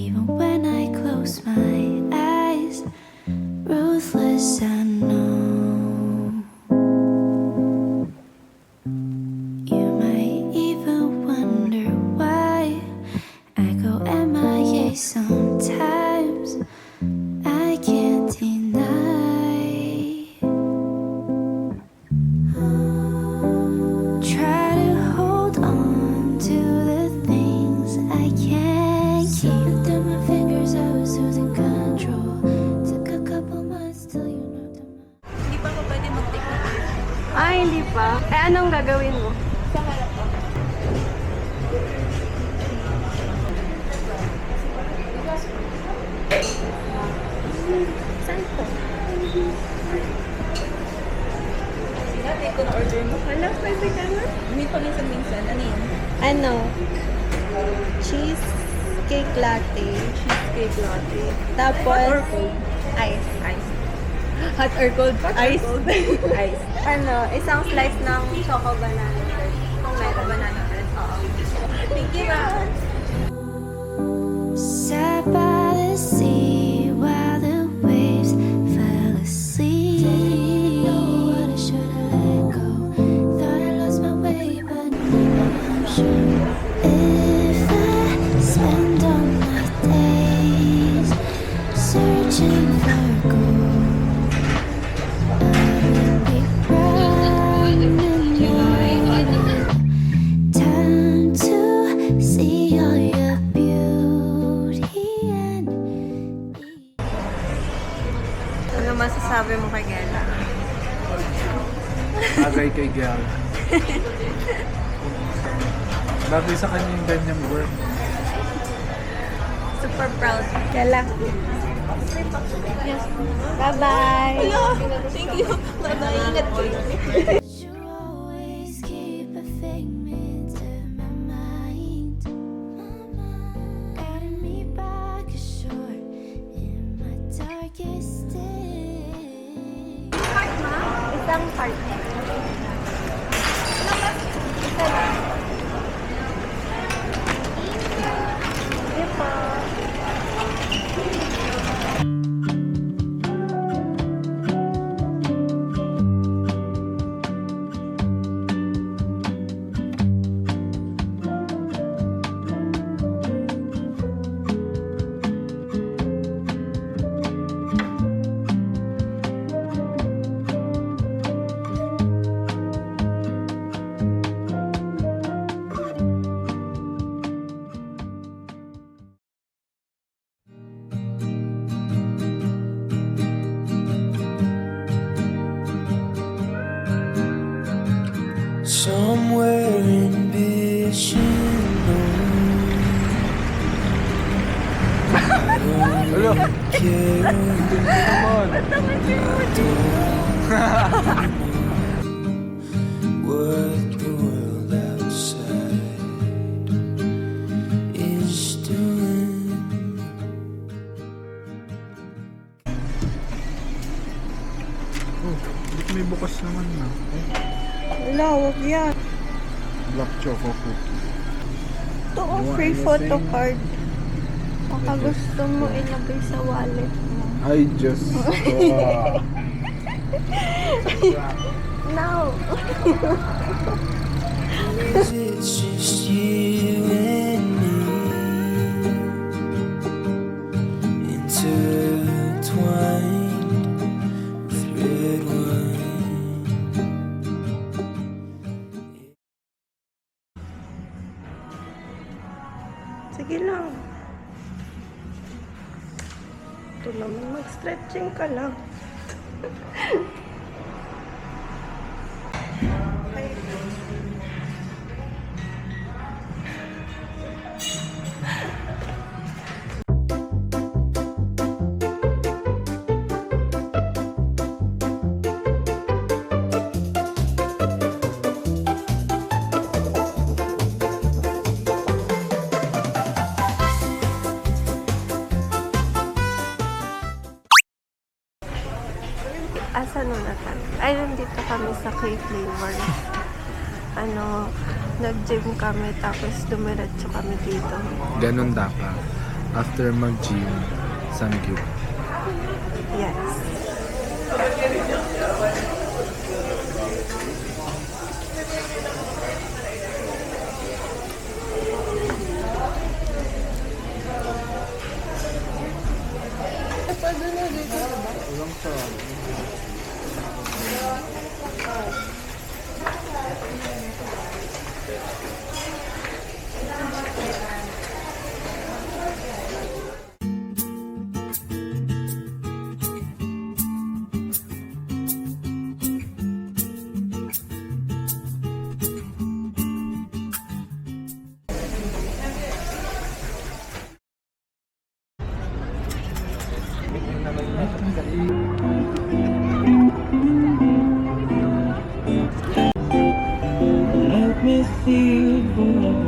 even when I close my eyes. Ruthless, I know. You might even wonder why I go MIA sometimes. I can't deny. Try to hold on to the things I can't keep. Slipping through my fingers, I was losing control. Took a couple months till you know the. Hindi pa ako pwede mag-take na picture. Ah, hindi pa? Eh, anong gagawin mo? Sa harap ako. Saan po? Sila, take ko na order mo. Wala, pwede ka na? Hindi pa minsan-minsan. Ano yun? Ano? Cheesecake latte. Cheesecake latte. Tapos, Hot or cold? ice. Ice. Hot or cold? Hot or Ice. cold? Ice. Ano, isang slice ng choco banana bread. Kung Choco meron. banana bread. Oo. Thank you, ma'am. Sat by the sea while the waves fell asleep. Didn't know what I should've let go. Thought I lost my way, but now I'm sure. If I spend all my days searching for gold, I will be running out. Time to see all your beauty and Ano masasabi mo kay Gela? Agay kay Gal. Bagay sa kanya yung ganyang work. Super proud. Gela. Yes. Bye-bye. Hello. Thank you. Bye-bye. Ingat po. you always keep a figment of my mind. Guiding me back ashore in my darkest day. Isang part. Isa lang. Sige po. Somewhere in Bishono, Hello! Come on! what the world outside is doing. Oh, ba't may bukas naman na? Wala, huwag yan. Black choco cookie. Ito, oh, You free want photo anything? card. Baka gusto mo ilagay sa wallet mo. I just saw. No! It's just you and me, intertwined with red wine. Sige lang. Ito naman, mag-stretching ka lang. Asa na tayo? Ay, nandito kami sa K-Flavors. Nag-gym kami tapos dumiretso kami dito. Ganun dapat. after mag-gym, Samgyup. Yes. Let me see it forever.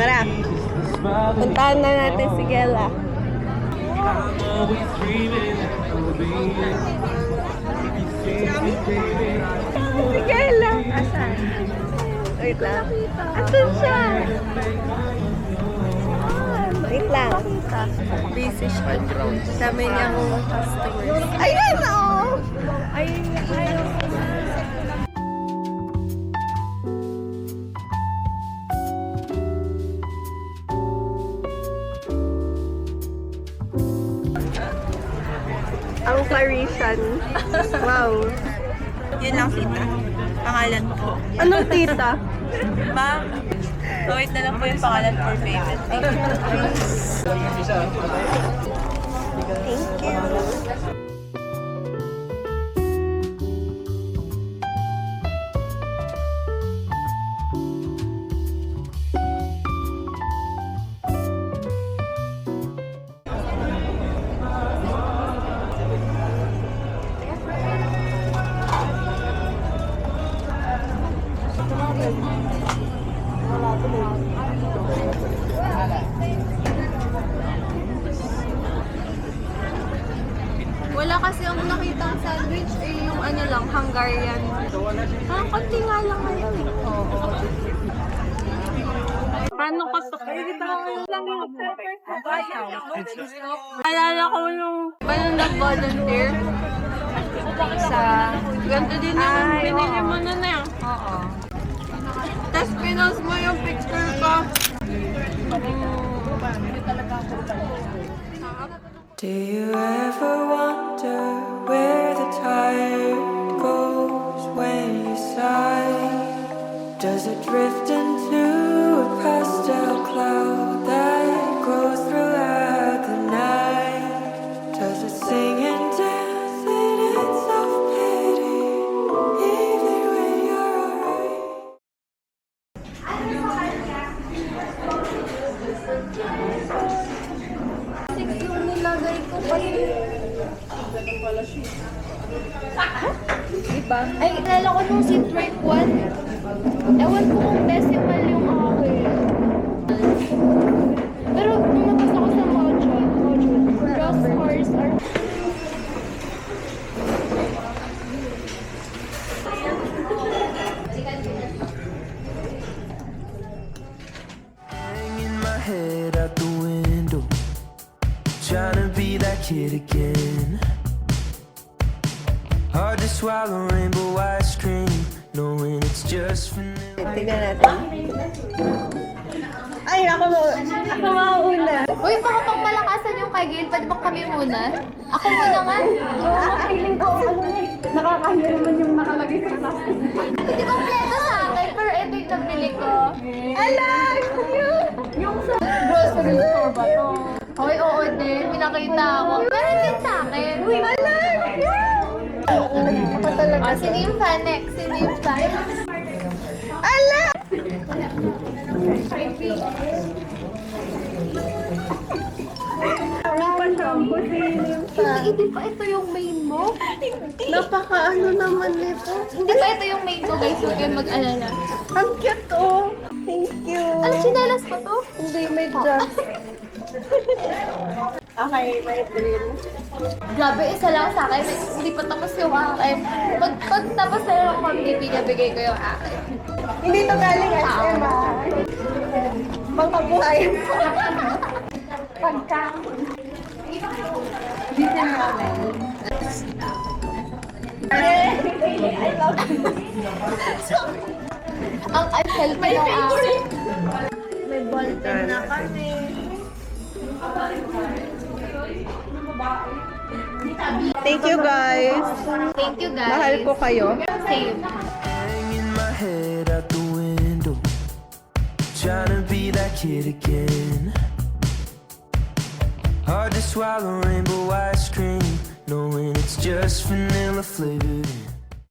Tara. Puntahan na natin si Gela. Si Gela. Asan? Wait lang. Asan siya? Wait lang. Busy siya. Dami niyang customers. Ayun o! Ayun. Ang Parisian. Wow. Yun lang, tita. Pangalan po. Anong tita? Ma'am, wait na lang po yung pangalan for payment. Thank you. Thank you. Wala kasi ang nakitang sandwich yung ano lang, Hungarian. Parang konti nga lang ngayon. Oo. Paano ko sa alala ko nung paano nag-volunteer sa ganito din yung binili mo na na. Oo. Tapos pinost mo yung picture ko. Do you ever wonder where the tide goes when you sigh? Does it drift into a pastel cloud that grows throughout the night? Does it sing and dance in its self-pity even when you're alright? Yung nilagay ko kasi. Diba? Ay, alala ko nung si Trip 1. Ewan ko kung decimal yung ako eh. Pero nung nabasa ko sa module, raw scores are... Hanging my head out the window, trying to be that kid again. Hard to swallow rainbow ice cream, knowing it's just vanilla. Tignan natin. Ay, ako mauuna. Uy, baka pagmalakasan yung kay Gail, pwede ba kami muna? Ako muna nga. Feeling ko, nakakahiya naman yung nakalagay sa plastic. Hindi kompleto sa akin, pero ito yung nabili ko. Ala! Cute! Yung sa Grocery store ba to? Hoy, oo din. Pinakita ako. Pero hindi sa akin. Uy, ala! Ako talaga. Sino yung Fanex? Sino yung Fanex? Ala! Hindi pa ito yung main mo? Napaka-ano naman nito. Hindi pa ito yung main mo, guys. Huwag kayong mag-alala. Ang cute oh. Thank you. Ano, chinelas pa to? Hindi, may dress. Okay, my dream. Grabe, isa lang sa akin. Hindi pa tapos yung akin. Pag tapos na lang kung pinabigay ko yung akin. Hindi to galing SM Pangkabuhayan po. Pagka. Dito na namin. I love you. Ang unhealthy ng akin. May ballpen na kami. Thank you guys. Thank you guys. Mahal ko kayo. Same. Hanging my head out the window, trying to be that kid again. Hard to swallow rainbow ice cream, knowing it's just vanilla flavored in.